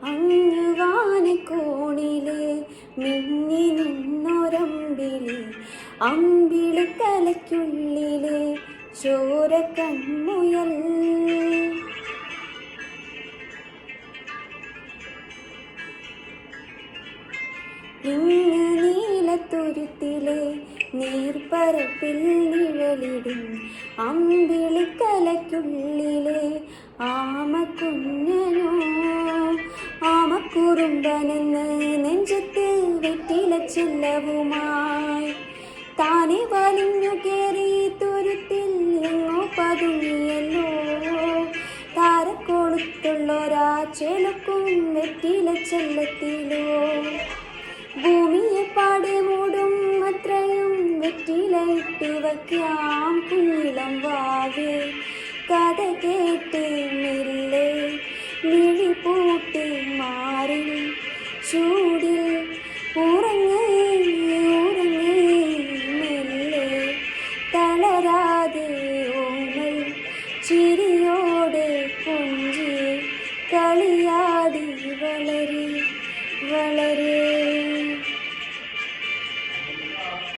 അങ്ങുവാനക്കോണിലെ മിന്നി നിന്നൊരമ്പിളി അമ്പിളിക്കലയ്ക്കുള്ളിലെ ചോരക്കൺമുയൽ ഇങ്ങ് നീലത്തുരുത്തിലെ നീർപ്പരപ്പിൽ നിഴലിടും അമ്പിളിക്കലയ്ക്കുള്ളിലെ ആമക്കുഞ്ഞനോ ആമക്കുറുമ്പനെന്ന് നെഞ്ചത്ത് വെറ്റില ചില്ലവുമായി താനെ വലിഞ്ഞു കയറി തുരുത്തിൽ എങ്ങോ പതുങ്ങിയല്ലോ താരക്കൊളുത്തുള്ളൊരാ ചെലുക്കും വെറ്റില ചെല്ലത്തിലോ ഭൂമിയെ പാടെ മൂടും അത്രയും വെറ്റിലയിട്ട് വയ്ക്കാം കുഞ്ഞിളം വാവേ കഥ കേട്ട് മെല്ലെ മിഴി പൂട്ടി മാറി ചൂടിൽ ഉറങ്ങ് ഉറങ്ങ് മെല്ലെ തളരാതെ ഓമൽ ചിരിയോടെ കൊഞ്ചി കളിയാടി വളരെ വളരെ